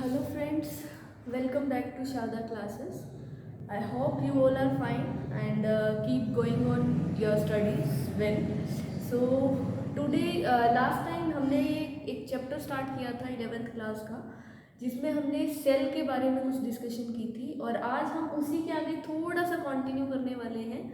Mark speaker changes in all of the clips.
Speaker 1: Hello friends, welcome back to Shada classes. I hope you all are fine and keep going on your studies well. So today last time हमने एक chapter start किया था 11th class का, जिसमें हमने cell के बारे में कुछ डिस्कशन की थी और आज हम उसी के आगे थोड़ा सा कंटिन्यू करने वाले हैं,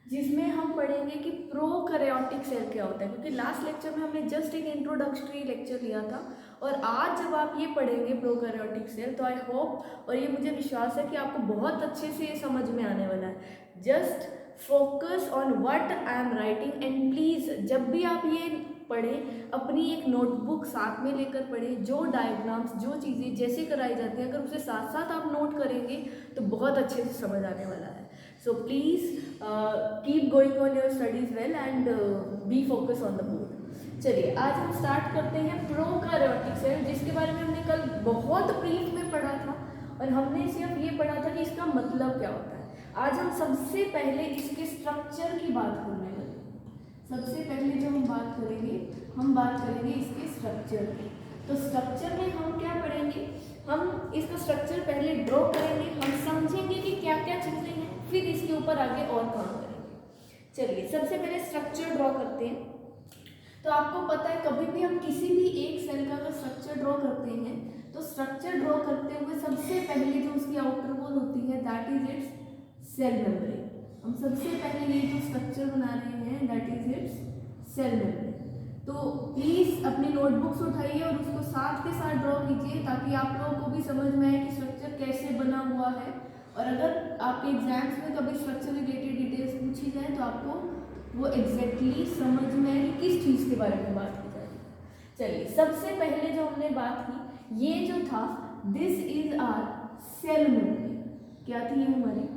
Speaker 1: जिसमें हम पढ़ेंगे कि प्रोकैरियोटिक सेल क्या होता है। क्योंकि लास्ट लेक्चर में हमने जस्ट एक इंट्रोडक्टरी लेक्चर लिया था और आज जब आप ये पढ़ेंगे प्रोकैरियोटिक सेल तो आई होप और ये मुझे विश्वास है कि आपको बहुत अच्छे से ये समझ में आने वाला है। Just focus on what I am writing and please जब भी आप ये पढ़ें अपनी एक नोटबुक साथ में लेकर पढ़ें। जो डायग्राम्स जो चीज़ें जैसे कराई जाती हैं अगर उसे साथ साथ आप नोट करेंगे तो बहुत अच्छे से समझ आने वाला है। So please keep going on your studies well and B focus on the board. चलिए आज हम स्टार्ट करते हैं प्रोकैरियोटिक सेल, जिसके बारे में हमने कल बहुत ब्रीफ में पढ़ा था और हमने सिर्फ ये पढ़ा था कि इसका मतलब क्या होता है। आज हम सबसे पहले इसके स्ट्रक्चर की बात करने वाले हैं। सबसे पहले जो हम बात करेंगे इसके स्ट्रक्चर की। तो स्ट्रक्चर में हम क्या पढ़ेंगे, हम इसका स्ट्रक्चर पहले ड्रॉ करेंगे, हम समझेंगे कि क्या क्या चीज़ें हैं, फिर इसके ऊपर आगे और काम करेंगे। चलिए सबसे पहले स्ट्रक्चर ड्रॉ करते हैं। तो आपको पता है कभी भी हम किसी भी एक सेल का अगर स्ट्रक्चर ड्रॉ करते हैं तो स्ट्रक्चर ड्रॉ करते हुए सबसे पहले जो उसकी आउटर वॉल होती है that is its cell membrane. हम सबसे पहले ये जो स्ट्रक्चर बना रहे हैं that is its cell membrane. तो प्लीज़ अपनी नोटबुक्स उठाइए और उसको साथ के साथ ड्रॉ कीजिए ताकि आप लोगों को भी समझ में आए कि स्ट्रक्चर कैसे बना हुआ है। और अगर आपके एग्जाम्स में कभी स्ट्रक्चर रिलेटेड डिटेल्स पूछी जाए तो आपको वो एग्जैक्टली समझ में आए कि किस चीज़ के बारे में बात की जाए। चलिए सबसे पहले जो हमने बात की ये जो था this is our cell membrane. क्या थी ये हमारी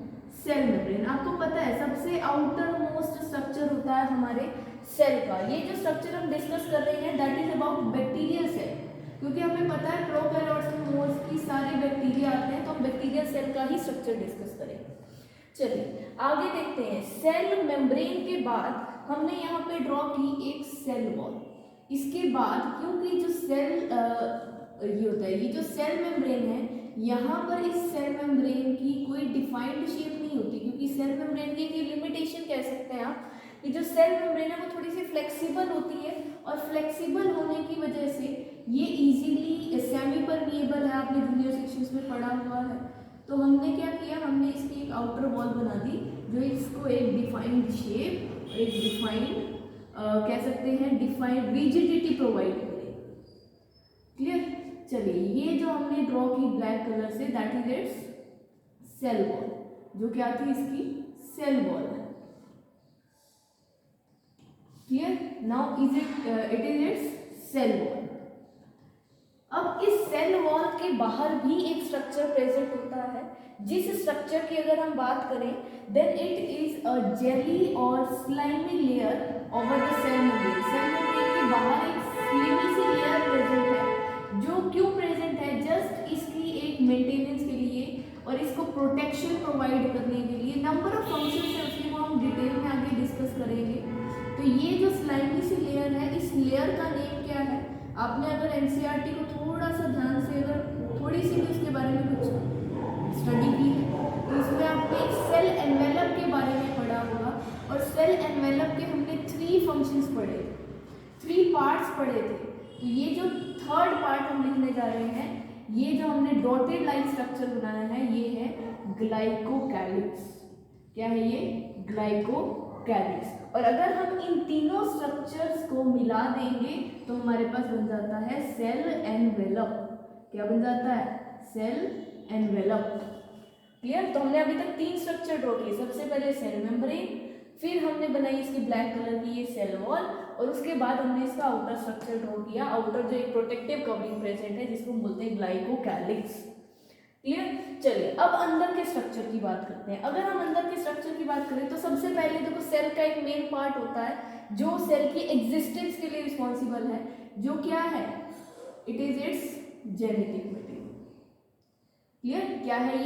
Speaker 1: सेल मेम्ब्रेन। आपको पता है सबसे आउटर मोस्ट स्ट्रक्चर होता है हमारे सेल का। ये जो स्ट्रक्चर हम डिस्कस कर रहे हैं that is about bacterial cell, क्योंकि हमें पता है प्रोकैरियोट्स में मोस्टली सारे बैक्टीरिया आते हैं तो हम बैक्टीरियल सेल का ही स्ट्रक्चर डिस्कस करेंगे। चलिए आगे देखते हैं। सेल मेम्ब्रेन के बाद हमने यहाँ पे ड्रॉ की एक सेल वॉल। इसके बाद क्योंकि जो सेल ये होता है, ये जो सेल मेम्ब्रेन है यहाँ पर इस सेल मेम्ब्रेन की कोई डिफाइंड शेप नहीं होती, क्योंकि सेल मेम्ब्रेन की लिमिटेशन कह सकते हैं आप कि जो सेल मेम्ब्रेन है वो थोड़ी सी फ्लेक्सिबल होती है और फ्लेक्सिबल होने की वजह से ये इजीली सेमी परमिएबल है। आपने जूनियर सेक्शंस में पढ़ा हुआ है। तो हमने क्या किया, हमने इसकी एक आउटर वॉल बना दी जो इसको एक डिफाइंड शेप, एक डिफाइंड कह सकते हैं डिफाइंड रिजिडिटी प्रोवाइड करे। क्लियर। चलिए ये जो हमने ड्रॉ की ब्लैक कलर से that is its cell wall, जो क्या थी इसकी cell wall. Clear. Now is it is its cell wall. अब इस सेल वॉल के बाहर भी एक स्ट्रक्चर प्रेजेंट होता है, जिस स्ट्रक्चर की अगर हम बात करें then it is a jelly और slimy layer over the cell membrane. Cell membrane के बाहर एक स्लिमी सी लेयर प्रेजेंट है, जो क्यों प्रेजेंट है, जस्ट इसकी एक मेंटेनेंस के लिए और इसको प्रोटेक्शन प्रोवाइड करने के लिए। नंबर ऑफ फंक्शन है उसके, वो हम डिटेल में आगे डिस्कस करेंगे। तो ये जो स्लाइमी सी लेयर है, इस लेयर का नेम क्या है, आपने अगर एनसीईआरटी को थोड़ा सा ध्यान से अगर थोड़ी सी भी उसके बारे में कुछ स्टडी की है तो इसमें आपने सेल एनवेलप के बारे में पढ़ा होगा। और सेल एनवेलप के हमने 3 फंक्शंस पढ़े, 3 पार्ट्स पढ़े थे। तो ये जो थर्ड पार्ट हम लिखने जा रहे हैं, ये जो हमने डॉटेड लाइन स्ट्रक्चर बनाया है ये है ग्लाइकोकैलिक्स। क्या है ये, ग्लाइकोकैलिक्स। और अगर हम इन तीनों स्ट्रक्चर्स को मिला देंगे तो हमारे पास बन जाता है सेल एनवेलप। क्या बन जाता है, सेल एनवेलप। क्लियर। तो हमने अभी तक 3 स्ट्रक्चर ड्रॉ किए। सबसे पहले सेल मेम्ब्रेन, फिर हमने बनाई इसकी ब्लैक कलर की ये सेल वॉल, और उसके बाद हमने इसका आउटर स्ट्रक्चर ड्रॉ किया। आउटर जो एक प्रोटेक्टिव कवरिंग प्रेजेंट है जिसको हम बोलते हैं ग्लाइकोकैलिक्स। क्लियर। चलिए अब अंदर के स्ट्रक्चर की बात करते हैं। अगर हम अंदर के स्ट्रक्चर की बात करें तो सबसे पहले देखो सेल का एक मेन पार्ट होता है जो सेल की एग्जिस्टेंस के लिए रिस्पॉन्सिबल है, जो क्या है, it is it's genetic material. Clear. क्या है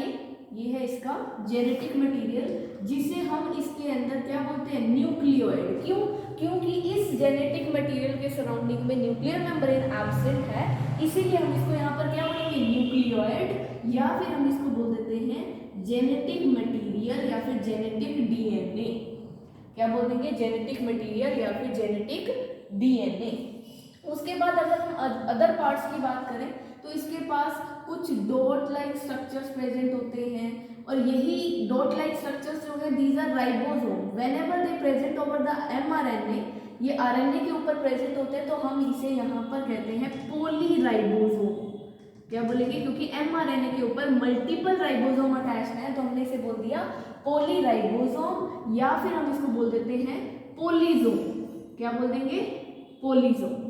Speaker 1: ये है इसका जेनेटिक मटेरियल, जिसे हम इसके अंदर क्या बोलते हैं, न्यूक्लियोइड। क्यों, क्योंकि इस जेनेटिक मटेरियल के सराउंडिंग में न्यूक्लियर मेम्ब्रेन एब्सेंट है, इसीलिए हम इसको यहाँ पर क्या बोलेंगे, न्यूक्लियोइड, या फिर हम इसको बोल देते हैं जेनेटिक मटेरियल या फिर जेनेटिक डीएनए। क्या बोल देंगे, जेनेटिक मटेरियल या फिर जेनेटिक डीएनए। उसके बाद अगर हम अदर पार्ट्स की बात करें तो इसके पास कुछ डॉट लाइक स्ट्रक्चर्स प्रेजेंट होते हैं, और यही डॉट लाइक स्ट्रक्चर्स जो है these are ribosome. Whenever they present over the mRNA, ये आरएनए के ऊपर प्रेजेंट होते हैं, तो हम इसे यहाँ पर कहते हैं पॉलीराइबोसोम। क्या बोलेंगे, क्योंकि एमआरएनए के ऊपर मल्टीपल राइबोसोम अटैच्ड है, तो हमने इसे बोल दिया पॉलीराइबोसोम, या फिर हम इसको बोल देते हैं पोलिसोम। क्या बोल देंगे, पोलिसोम।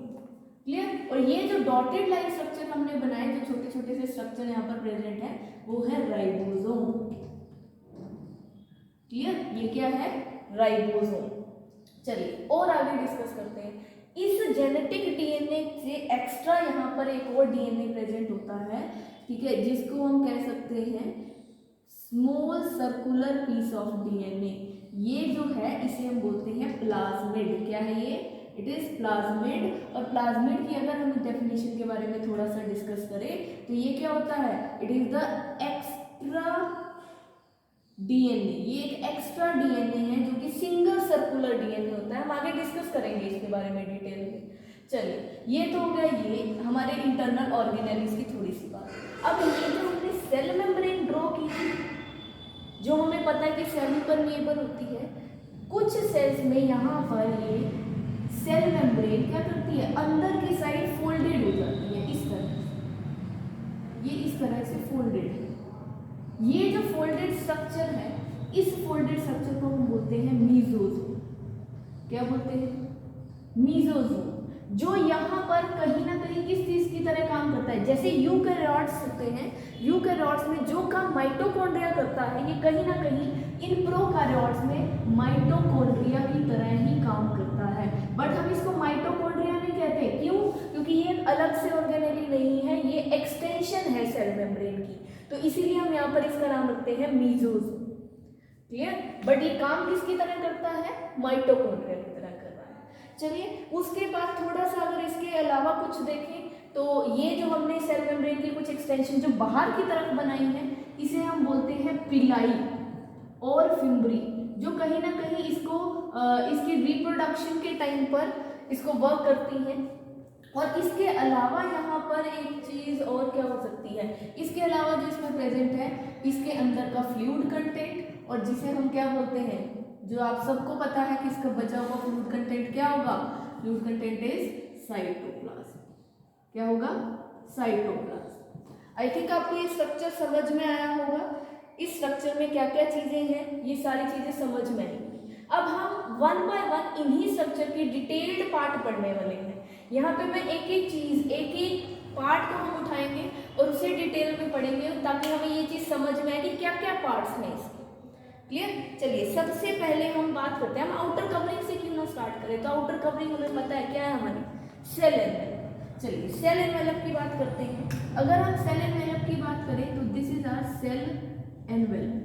Speaker 1: क्लियर। और ये जो डॉटेड लाइन स्ट्रक्चर हमने बनाए, जो छोटे छोटे से स्ट्रक्चर यहाँ पर प्रेजेंट है, वो है राइबोसोम। क्लियर, ये क्या है, राइबोसोम। चलिए और आगे डिस्कस करते हैं। इस जेनेटिक डीएनए से एक्स्ट्रा यहाँ पर एक और डीएनए प्रेजेंट होता है, ठीक है, जिसको हम कह सकते हैं small circular piece of DNA. ये जो है इसे हम बोलते हैं प्लाज्मिड। क्या है ये, इट इज प्लाज्मिड। और प्लाज्मिड की अगर हम डेफिनेशन के बारे में थोड़ा सा डिस्कस करें तो ये क्या होता है, it is the extra DNA. ये एक एक्स्ट्रा डीएनए है जो कि सिंगल सर्कुलर डीएनए होता है। हम आगे डिस्कस करेंगे इसके बारे में डिटेल में। चलिए, ये तो हो गया ये हमारे इंटरनल ऑर्गेनेल्स की थोड़ी सी बात। अब ये जो हमने सेल मेम्ब्रेन ड्रॉ की थी, जो हमें पता है कि सेल परमिएबल होती है, कुछ सेल्स में यहाँ पर ये सेल मेम्ब्रेन क्या करती है, अंदर की साइड फोल्डेड हो जाती है, इस तरह से। ये इस तरह से फोल्डेड है। ये जो फोल्डेड स्ट्रक्चर है, इस फोल्डेड स्ट्रक्चर को हम बोलते हैं मीजोजोम। क्या बोलते हैं, मीजोजोम, जो यहाँ पर कहीं ना कहीं किस चीज की तरह काम करता है, जैसे यूकैरियोट्स होते हैं, यूकैरियोट्स में जो काम माइटोकॉन्ड्रिया करता है, ये कहीं ना कहीं इन प्रोकैरियोट्स में माइटोकॉन्ड्रिया की तरह ही काम करता है। बट हम इसको माइटोकॉन्ड्रिया नहीं कहते, क्यों, क्योंकि ये एक अलग से ऑर्गेनेली नहीं है, ये एक्सटेंशन है सेल मेम्ब्रेन की, तो इसीलिए हम यहाँ पर इसका नाम रखते हैं मीजोजोम। क्लियर। बट ये काम किसकी तरह करता है, माइटोकॉन्ड्रिया की तरह कर रहा है। चलिए, उसके बाद थोड़ा सा अगर इसके अलावा कुछ देखें तो ये जो हमने सेल मेम्ब्रेन की कुछ एक्सटेंशन जो बाहर की तरफ बनाई है, इसे हम बोलते हैं पिलाई और फिम्ब्री, जो कहीं ना कहीं इसको इसकी रिप्रोडक्शन के टाइम पर इसको वर्क करती हैं। और इसके अलावा यहाँ पर एक चीज और क्या हो सकती है, इसके अलावा जो इसमें प्रेजेंट है, इसके अंदर का फ्लूइड कंटेंट, और जिसे हम क्या बोलते हैं, जो आप सबको पता है कि इसका बचा हुआ फ्लूइड कंटेंट क्या होगा, फ्लूइड कंटेंट इज साइटोप्लाज्म। क्या होगा, साइटोप्लाज्म। आई थिंक आपको ये स्ट्रक्चर समझ में आया होगा। इस स्ट्रक्चर में क्या क्या चीजें हैं, ये सारी चीजें समझ में आएंगी। अब हम वन बाय वन इन्हीं स्ट्रक्चर की डिटेल्ड पार्ट पढ़ने वाले हैं। यहाँ पे मैं एक एक चीज, एक एक पार्ट को हम उठाएंगे और उसे डिटेल में पढ़ेंगे, ताकि हमें ये चीज समझ में आए कि क्या क्या पार्ट्स हैं इसके। क्लियर। चलिए, सबसे पहले हम बात करते हैं, हम आउटर कवरिंग से क्यों ना स्टार्ट करें, तो आउटर कवरिंग हमें पता है क्या है हमारी, सेल एनवेलप। चलिए, सेल एनवेलप की बात करते हैं। अगर हम सेल एनवेलप की बात करें तो this is our cell envelope.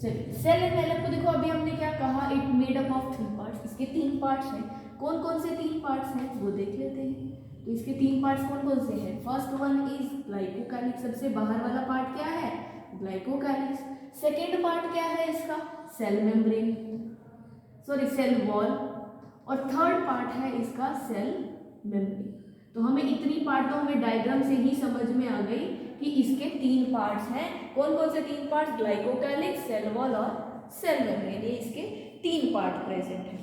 Speaker 1: चलिए, सेल एनवेलप को देखो, अभी हमने क्या कहा, it made up of 3 parts. इसके 3 पार्ट्स हैं। कौन कौन से 3 पार्ट्स हैं वो देख लेते हैं। तो इसके 3 पार्ट्स कौन कौन से हैं, फर्स्ट वन इज ग्लाइकोकैलिक्स। सबसे बाहर वाला पार्ट क्या है, ग्लाइकोकैलिक्स। सेकेंड पार्ट क्या है इसका, cell membrane, sorry cell wall. और थर्ड पार्ट है इसका सेल मेम्ब्रेन। तो हमें इतनी पार्टों में डायग्राम से ही समझ में आ गई कि इसके 3 पार्ट्स हैं। कौन कौन से 3 पार्ट्स, ग्लाइकोकैलिक्स, सेल वॉल और सेल मेम्ब्रेन, ये इसके 3 पार्ट प्रेजेंट हैं।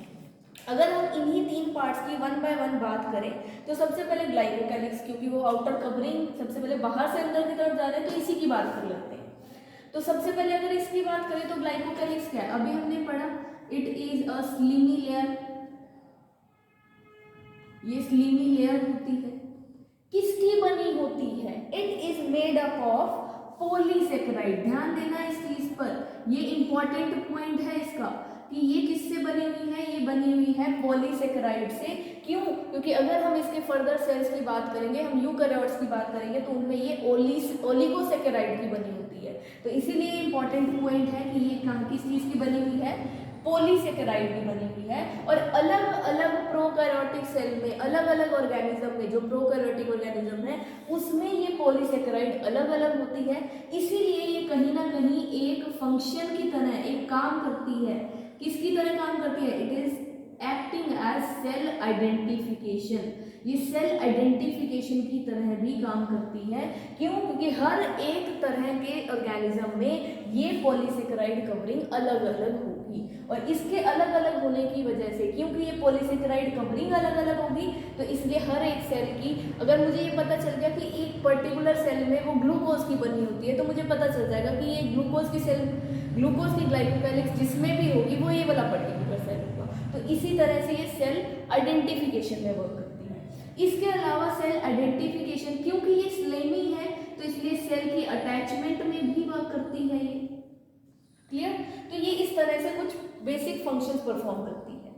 Speaker 1: अगर हम इन्हीं 3 पार्ट्स की वन बाय वन बात करें तो सबसे पहले ग्लाइकोकैलिक्स, क्योंकि वो आउटर कवरिंग सबसे पहले बाहर से अंदर की तरफ जा रहे हैं, तो इसी की बात कर लेते हैं। तो सबसे पहले अगर इसकी बात करें तो ग्लाइकोकैलिक्स क्या है, अभी हमने पढ़ा, it is a slimy layer. ये स्लिमी लेयर होती है, किसकी बनी होती है, it is made up of polysaccharide. ध्यान देना इस चीज पर, ये इंपॉर्टेंट पॉइंट है इसका कि ये किससे बनी हुई है, ये बनी हुई है पॉलीसेकेराइड से। क्यों, क्योंकि अगर हम इसके फर्दर सेल्स की बात करेंगे, हम यूकैरियोट्स की बात करेंगे, तो उनमें ये ओलिगोसेकेराइड की बनी होती है। तो इसीलिए इंपॉर्टेंट पॉइंट है कि ये किस चीज की बनी हुई है, पॉलीसेकेराइड की बनी हुई है। और अलग अलग प्रोकैरियोटिक सेल में, अलग अलग ऑर्गेनिज्म में, जो प्रोकैरियोटिक ऑर्गेनिज्म है उसमें ये पॉलीसेकेराइड अलग अलग होती है। इसीलिए ये कहीं ना कहीं एक फंक्शन की तरह एक काम करती है। किसकी तरह काम करती है? It is acting as cell identification. ये सेल आइडेंटिफिकेशन की तरह भी काम करती है। क्यों? क्योंकि हर एक तरह के ऑर्गेनिज्म में ये पॉलीसेकेराइड कवरिंग अलग अलग होगी। और इसके अलग अलग होने की वजह से, क्योंकि ये पॉलीसेकेराइड कवरिंग अलग अलग होगी, तो इसलिए हर एक सेल की, अगर मुझे ये पता चल गया कि एक पर्टिकुलर सेल में वो ग्लूकोज की बनी होती है, तो मुझे पता चल जाएगा कि ये ग्लूकोज की सेल, ग्लूकोज की ग्लाइकोकैलिक्स जिसमें भी होगी वो ये वाला पर्टिकुलर सेल होगा। तो इसी तरह से ये सेल आइडेंटिफिकेशन में वर्क करती है। इसके अलावा सेल आइडेंटिफिकेशन, क्योंकि ये स्लेमी है तो इसलिए सेल की अटैचमेंट में भी वर्क करती है ये। क्लियर? तो ये इस तरह से कुछ बेसिक फंक्शंस परफॉर्म करती है।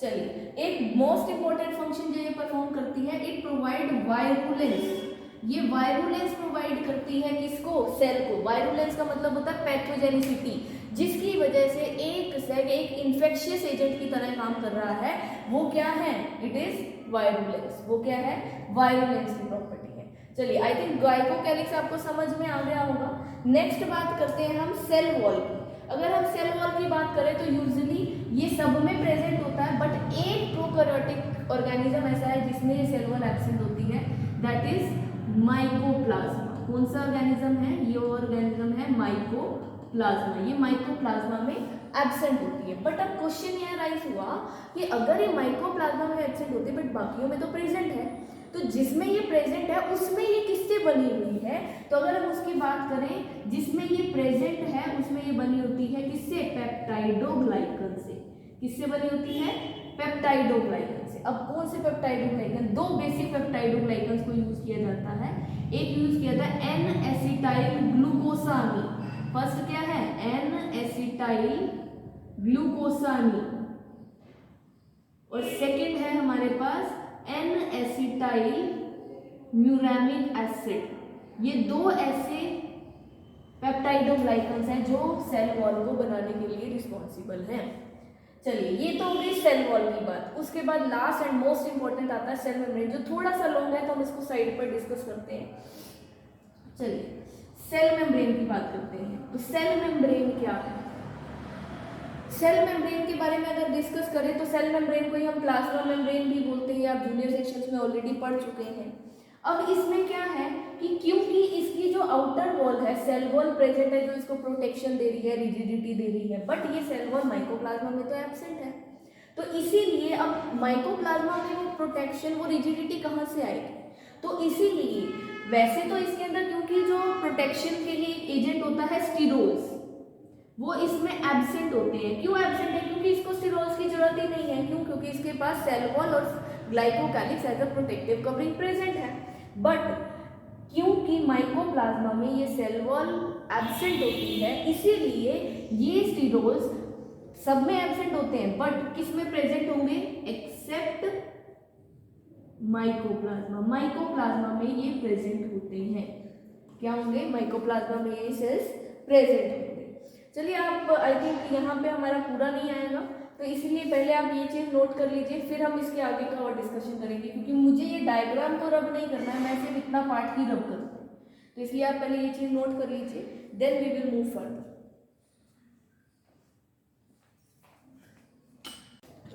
Speaker 1: चलिए, एक मोस्ट इंपॉर्टेंट फंक्शन जो ये परफॉर्म करती है, इट प्रोवाइड वायरुलेंस। ये वायरुलेंस प्रोवाइड करती है किसको? सेल को। वायरुलेंस का मतलब होता है पैथोजेनिसिटी, जिसकी वजह से एक सेल एक इन्फेक्शियस एजेंट की तरह काम कर रहा है। वो क्या है? It is virulence. वो क्या है? वायरुलेंस की प्रॉपर्टी है। चलिए, आई थिंक ग्लाइकोकैलिक्स आपको समझ में आ गया होगा। नेक्स्ट बात करते हैं हम सेल वॉल की। अगर हम सेल वॉल की बात करें तो यूजुअली ये सब में प्रेजेंट होता है, बट एक प्रोकैरियोटिक ऑर्गेनिज्म ऐसा है जिसमें ये सेल वॉल एब्सेंट होती है, दैट इज माइकोप्लाज्मा। कौन सा ऑर्गेनिज्म है? ये ऑर्गेनिज्म है माइकोप्लाज्मा। ये माइकोप्लाज्मा में एब्सेंट होती है। बट अब क्वेश्चन यह राइज हुआ कि अगर ये माइकोप्लाज्मा में एब्सेंट होती है बट बाकियों में तो प्रेजेंट है, तो जिसमें ये प्रेजेंट है उसमें ये किससे बनी हुई है? तो अगर हम उसकी बात करें, जिसमें ये प्रेजेंट है उसमें ये बनी होती है किससे? पेप्टाइडोग्लाइकन से। किससे बनी होती है? पेप्टाइडोग्लाइकन से। अब कौन से पेप्टाइडोग्लाइकन? दो बेसिक पेप्टाइडोग्लाइकन को यूज किया जाता है। एक यूज किया जाता है एन एसिटाइल ग्लूकोसामीन। फर्स्ट क्या है? N acetyl glucosamine. और सेकेंड है हमारे पास एन एसिटाइल म्यूरामिक एसिड। ये दो ऐसे पेप्टाइडोग्लाइकन्स हैं जो सेल वॉल को बनाने के लिए रिस्पॉन्सिबल हैं। चलिए, ये तो हो गई सेल वॉल की बात। उसके बाद लास्ट एंड मोस्ट इंपॉर्टेंट आता है सेल मेम्ब्रेन, जो थोड़ा सा लॉन्ग है तो हम इसको साइड पर डिस्कस करते हैं। चलिए, सेल मेम्ब्रेन की बात करते हैं। तो सेल मेम्ब्रेन क्या है? सेल मेम्ब्रेन के बारे में अगर डिस्कस करें तो सेल मेम्ब्रेन को ही हम प्लाज्मा मेम्ब्रेन भी बोलते हैं। आप जूनियर सेक्शंस में ऑलरेडी पढ़ चुके हैं। अब इसमें क्या है कि क्योंकि इसकी जो आउटर वॉल है, सेल वॉल प्रेजेंट है जो इसको प्रोटेक्शन दे रही है, रिजिडिटी दे रही है, बट ये सेल वॉल माइकोप्लाज्मा में तो एब्सेंट है। तो इसीलिए अब माइकोप्लाज्मा में वो प्रोटेक्शन, वो रिजिडिटी कहाँ से आएगी? तो इसीलिए वैसे तो इसके अंदर, क्योंकि जो प्रोटेक्शन के लिए एजेंट होता है स्टीरोल्स, वो इसमें एब्सेंट होते हैं। क्यों एब्सेंट है? क्योंकि इसको स्टीरोल्स की जरूरत ही नहीं है। क्यों? क्योंकि इसके पास सेल वॉल और glycocalyx as a protective covering present है। बट क्योंकि माइकोप्लाज्मा में ये सेल वॉल एब्सेंट होती है, इसीलिए ये स्टीरोल्स सब में एब्सेंट होते हैं, बट किस में प्रेजेंट होंगे? Accept mycoplasma. माइकोप्लाज्मा में ये प्रेजेंट होते हैं। क्या होंगे? माइकोप्लाज्मा में ये सेल्स प्रेजेंट होंगे। चलिए, आप आई थिंक यहाँ पे हमारा पूरा नहीं आएगा, तो इसलिए पहले आप ये चीज़ नोट कर लीजिए, फिर हम इसके आगे का और डिस्कशन करेंगे, क्योंकि मुझे ये डायग्राम को रब नहीं करना है, मैं सिर्फ इतना पार्ट ही रब करूँ। तो इसलिए आप पहले ये चीज़ नोट कर लीजिए, then we will move further.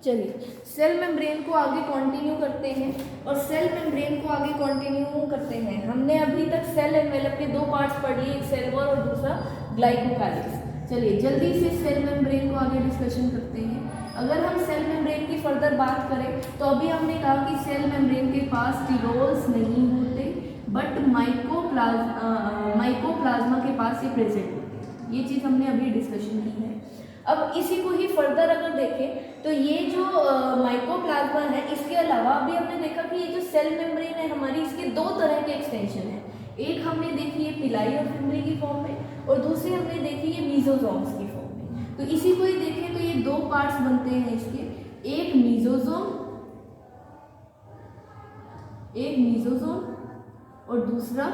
Speaker 1: चलिए, सेल मेम्ब्रेन को आगे कंटिन्यू करते हैं और सेल मेम्ब्रेन को आगे कंटिन्यू करते हैं। हमने अभी तक सेल एनवेलप के दो पार्ट्स पढ़ लिए, एक सेल वॉल और दूसरा ग्लाइकोकैलिक्स। चलिए, जल्दी से सेल मेम्ब्रेन को आगे डिस्कशन करते हैं। अगर हम सेल मेम्ब्रेन की फर्दर बात करें तो अभी हमने कहा कि सेल मेम्ब्रेन के पास स्टीरोल्स नहीं होते, बट माइकोप्लाज्मा के पास ये प्रेजेंट होते हैं। ये चीज़ हमने अभी डिस्कशन की है। अब इसी को ही फर्दर अगर देखें तो ये जो माइकोप्लाज्मा है, इसके अलावा अभी हमने देखा कि ये जो सेल मेम्ब्रेन है हमारी, इसके दो तरह के एक्सटेंशन है। एक हमने देखी है पिलाई और फिम्बरी की फॉर्म में, और दूसरी हमने देखी है मीजोजोम्स की फॉर्म में। तो इसी को ही देखें तो ये दो पार्ट्स बनते हैं इसके, एक मीजोजोम और दूसरा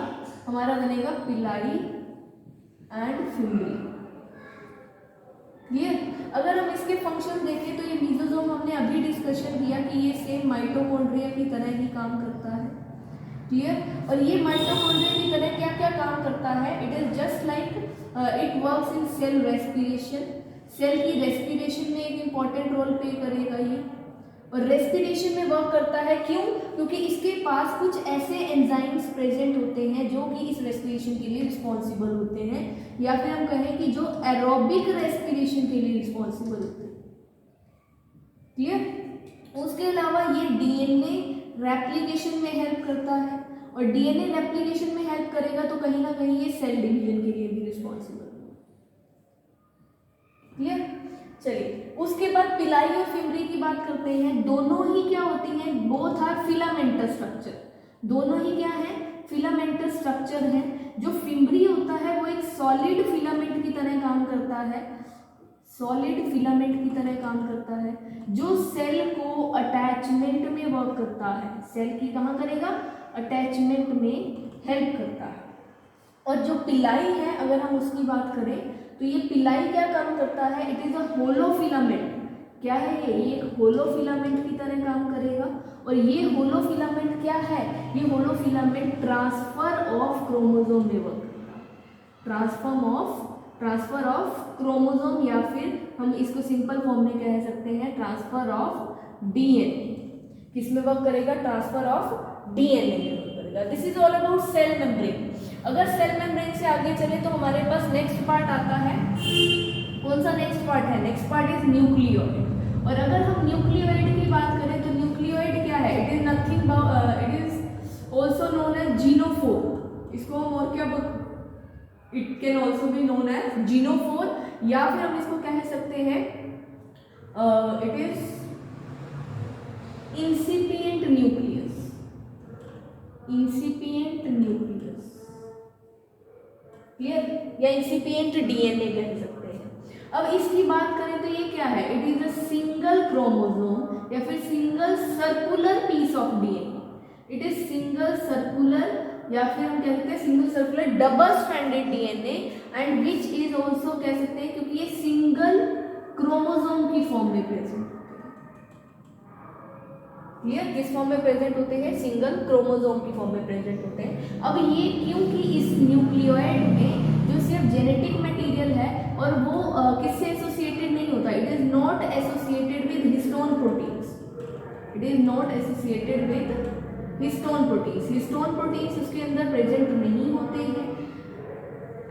Speaker 1: हमारा बनेगा पिलाई एंड फिम्बरी। क्लियर? अगर हम इसके फंक्शन देखें तो ये लीसोसोम हमने अभी डिस्कशन किया कि ये सेम माइटोकॉन्ड्रिया की तरह ही काम करता है, क्लियर। और ये माइटोकॉन्ड्रिया की तरह क्या क्या काम करता है, it is just like it works in cell respiration, cell की रेस्पिरेशन में एक इम्पॉर्टेंट रोल प्ले करेगा ये, और रेस्पिरेशन में वर्क करता है। क्यों? क्योंकि इसके पास कुछ ऐसे एंजाइम्स प्रेजेंट होते हैं जो कि इस रेस्पिरेशन के लिए रिस्पॉन्सिबल होते हैं, या फिर हम कहें कि जो एरोबिक रेस्पिरेशन के लिए रिस्पॉन्सिबल होते हैं, क्लियर। उसके अलावा ये डीएनए रेप्लिकेशन में हेल्प करता है, और डीएनए रेप्लिकेशन में हेल्प करेगा तो कहीं ना कहीं ये सेल डिवीजन के लिए भी रिस्पॉन्सिबल है, क्लियर। चलिए, उसके बाद पिलाई और फिम्बरी की बात करते हैं। दोनों ही क्या होती हैं, बोथ आर फिलामेंटस स्ट्रक्चर, दोनों ही क्या है, फिलामेंटस स्ट्रक्चर है। जो फिम्बरी होता है वो एक सॉलिड फिलामेंट की तरह काम करता है, सॉलिड फिलामेंट की तरह काम करता है, जो सेल को अटैचमेंट में वर्क करता है, सेल की कहाँ करेगा, अटैचमेंट में हेल्प करता है। और जो पिलाई है अगर हम उसकी बात करें तो ये पिलाई क्या काम करता है, it is a hollow filament. क्या है ये एक होलो फिलामेंट की तरह काम करेगा। और ये होलो फिलामेंट क्या है, ये होलो फिलामेंट ट्रांसफर ऑफ क्रोमोसोम में वर्क करता है, ट्रांसफर ऑफ क्रोमोसोम, या फिर हम इसको सिंपल फॉर्म में कह सकते हैं ट्रांसफर ऑफ डीएनए। किसमें वर्क करेगा, ट्रांसफर ऑफ डीएनए में वर्क करेगा। This is all about cell membrane. अगर सेल मेम्ब्रेन से आगे चले तो हमारे पास नेक्स्ट पार्ट आता है, कौन सा नेक्स्ट पार्ट है, नेक्स्ट पार्ट इज न्यूक्लियोइड। और अगर हम न्यूक्लियोइड की बात करें तो न्यूक्लियोइड क्या है, it is nothing, it is also known as genophore. इसको हम और क्या, it can also be known as genophore, या फिर हम इसको कह सकते हैं it is incipient nucleus, incipient nucleus, clear, या इंसिपिएंट डीएनए कह सकते हैं। अब इसकी बात करें तो ये क्या है, it is a single chromosome या फिर single circular piece of DNA. It is single circular, या फिर हम कहते हैं single circular double stranded DNA, and which is also कह सकते हैं क्योंकि ये सिंगल क्रोमोसोम की फॉर्म में प्रेजेंट होते हैं, क्लियर, किस फॉर्म में प्रेजेंट होते हैं, सिंगल क्रोमोसोम की फॉर्म में प्रेजेंट होते हैं। अब ये क्योंकि इस न्यूक्लियोइड में जो सिर्फ जेनेटिक मटेरियल है और वो किससे एसोसिएटेड नहीं होता, it is not associated with histone proteins, it is not associated with histone proteins, histone proteins उसके अंदर प्रेजेंट नहीं होते हैं।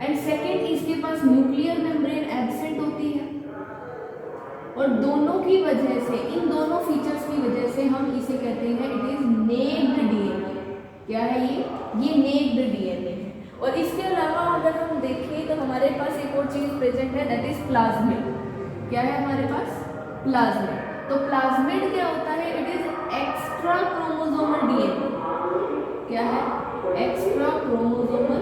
Speaker 1: एंड सेकेंड, इसके पास न्यूक्लियर मेम्ब्रेन एब्सेंट होती है, और दोनों की वजह से, इन दोनों फीचर्स की वजह से हम इसे कहते हैं इट इज नेक्ड डीएनए। क्या है ये नेक्ड डीएनए है। और इसके अलावा अगर हम देखें तो हमारे पास एक और चीज प्रेजेंट है, दैट इज प्लाज्मिड। क्या है हमारे पास, प्लाज्मिड। तो प्लाज्मिड क्या होता है, it is extra chromosomal DNA. क्या है, एक्स्ट्रा क्रोमोसोमल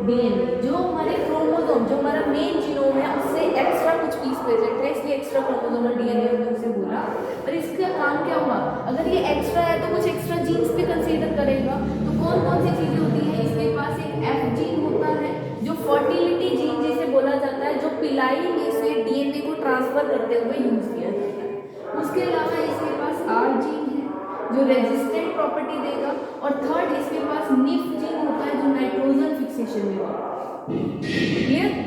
Speaker 1: डीएनए, जो हमारे क्रोमोसोम, जो हमारा मेन जीनोम है उससे एक्स्ट्रा कुछ पीस प्रेजेंट है, इसलिए एक्स्ट्रा क्रोमोसोमल डीएनए हमने उसे बोला। और इसका काम क्या हुआ, अगर ये एक्स्ट्रा है तो कुछ एक्स्ट्रा जीन्स भी कंसीडर करेगा। तो कौन कौन सी चीजें होती हैं, इसके पास एक एफ जीन होता है जो फर्टिलिटी जीन जिसे बोला जाता है, जो पिलाई में से डीएनए को ट्रांसफर करते हुए यूज किया जाता है। उसके अलावा इसके पास आर जीन है जो रेजिस्टेंट प्रॉपर्टी देगा, और थर्ड इसके पास निफ जीन होता है जो नाइट्रोजन फिक्सेशन में होगा, क्लियर।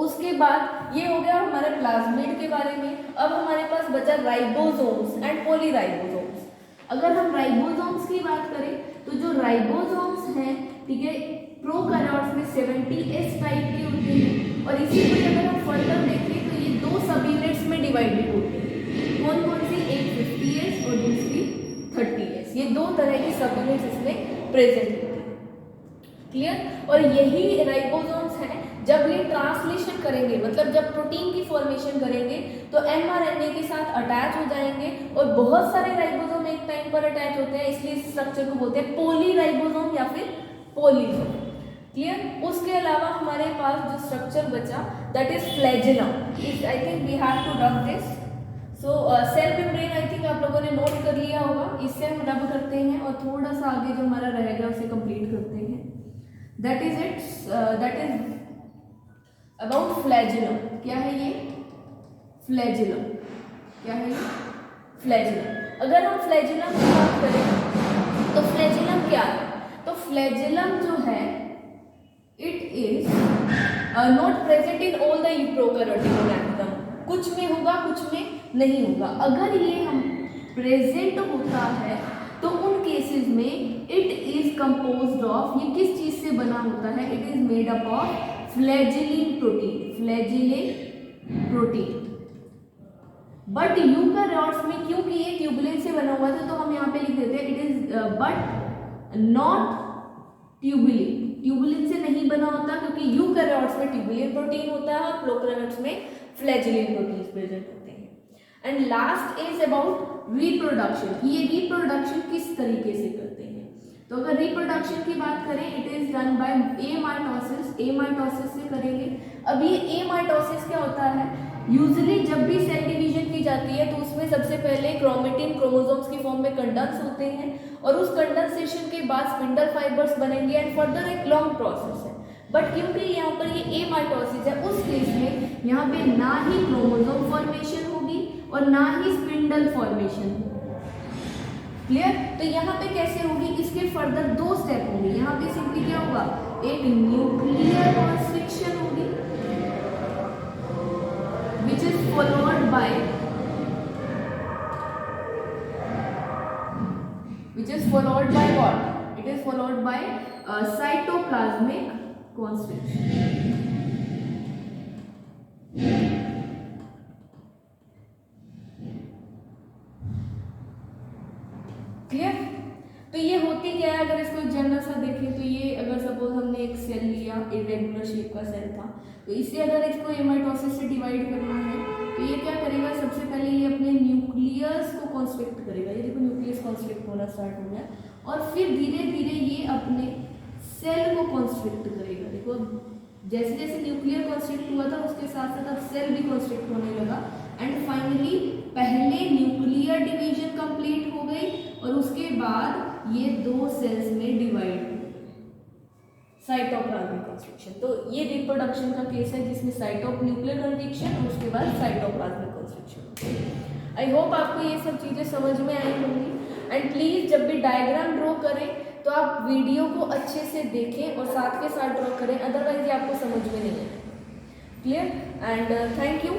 Speaker 1: उसके बाद ये हो गया हमारे प्लाज्मिड के बारे में। अब हमारे पास बचा राइबोसोम्स एंड पॉलीराइबोसोम्स। अगर हम राइबोसोम्स की बात करें तो जो राइबोसोम्स हैं, ठीक है, प्रोकैरियोट्स में 70S टाइप के होते हैं, और इसी को अगर हम फर्दर देखें तो ये दो सब यूनिट्स में डिवाइडेड होते हैं। कौन कौन सी, एक 50S और दूसरी 30S। ये दो तरह की सब यूनिट्स इसमें प्रेजेंट होती है, क्लियर। और यही राइबोसोम्स हैं, जब ये ट्रांसलेशन करेंगे, मतलब जब प्रोटीन की फॉर्मेशन करेंगे तो एमआरएनए के साथ अटैच हो जाएंगे, और बहुत सारे राइबोसोम एक टाइम पर अटैच होते हैं, इसलिए इस स्ट्रक्चर को बोलते हैं पॉलीराइबोसोम या फिर पॉलीसोम, क्लियर। उसके अलावा हमारे पास जो स्ट्रक्चर बचा that is flagellum. I think we have to rub this. So cell membrane I think आप लोगों ने नोट कर लिया होगा, इससे हम रब करते हैं और थोड़ा सा आगे जो हमारा रहेगा उसे कंप्लीट करते हैं। That is it, that is about flagellum. क्या है ये, फ्लैजिलम। क्या है ये? फ्लैजिलम। अगर हम फ्लैजिलम की बात करें तो फ्लैजिलम क्या है? तो फ्लैजिलम जो है it is not present in all the prokaryotic organism. कुछ में होगा, कुछ में नहीं होगा। अगर ये हम प्रेजेंट होता है तो उन केसेस में इट इज कंपोज्ड ऑफ, ये किस चीज से बना होता है? It is made up of flagellin protein, flagellin protein. But eukaryotes में क्योंकि ये ट्यूबुलिन से बना हुआ था तो हम यहाँ पे लिख देते हैं it is but not tubulin. Tubulin से नहीं बना होता क्योंकि यूकैरियोट्स में ट्यूबुलिन प्रोटीन होता है और प्रोकैरियोट्स में फ्लैजिलिन प्रोटीन प्रेजेंट होते हैं। And last is about reproduction. ये रिप्रोडक्शन किस तरीके से करते हैं? तो अगर रिप्रोडक्शन की बात करें it is done by amitosis. Amitosis से करेंगे। अब ये एमाइटोसिस क्या होता है? यूजुअली जब भी सेल डिवीजन की जाती है तो उसमें सबसे पहले क्रोमेटिन क्रोमोसोम्स की फॉर्म में कंडेंस होते हैं और उस कंडेंसेशन के बाद स्पिंडल फाइबर्स बनेंगे एंड फर्दर एक लॉन्ग प्रोसेस है। बट क्योंकि यहाँ पर ये एमाइटोसिस है उस केस में यहाँ पे ना ही क्रोमोसोम फॉर्मेशन होगी और ना ही स्पिंडल फॉर्मेशन होगी। क्लियर? तो यहाँ पे कैसे होगी? इसके फर्दर दो स्टेप होंगे। यहाँ पे सिंपली क्या होगा? एक न्यूक्लियर कॉन्स्ट्रिक्शन होगी which is followed by what? It is followed by cytoplasmic constriction. Clear? तो ये होती क्या है? अगर इसको जनरल सा देखें तो ये अगर सपोज हमने एक सेल लिया, इरेगुलर शेप का सेल था, तो इसे अगर इसको एमाइटोसिस से डिवाइड करना है तो ये क्या करेगा? सबसे पहले ये अपने न्यूक्लियस को कॉन्स्ट्रिक्ट करेगा। ये देखो न्यूक्लियस कॉन्स्ट्रिक्ट होना स्टार्ट हो गया और फिर धीरे धीरे ये अपने सेल को कॉन्स्ट्रिक्ट करेगा। देखो जैसे जैसे न्यूक्लियर कॉन्स्ट्रिक्ट हुआ था उसके साथ साथ अब सेल भी कॉन्स्ट्रिक्ट होने लगा एंड फाइनली पहले न्यूक्लियर डिवीजन कंप्लीट हो गई और उसके बाद ये दो सेल्स में डिवाइड हो गए, साइटोप्लाज्मिक कंस्ट्रक्शन। तो ये रिप्रोडक्शन का केस है जिसमें न्यूक्लियर कंस्ट्रक्शन और उसके बाद साइटोप्लाज्मिक कंस्ट्रक्शन। आई होप आपको ये सब चीज़ें समझ में आई होंगी एंड प्लीज़ जब भी डायग्राम ड्रॉ करें तो आप वीडियो को अच्छे से देखें और साथ के साथ ड्रॉ करें, अदरवाइज ये आपको समझ में नहीं आएगा। क्लियर? And thank you.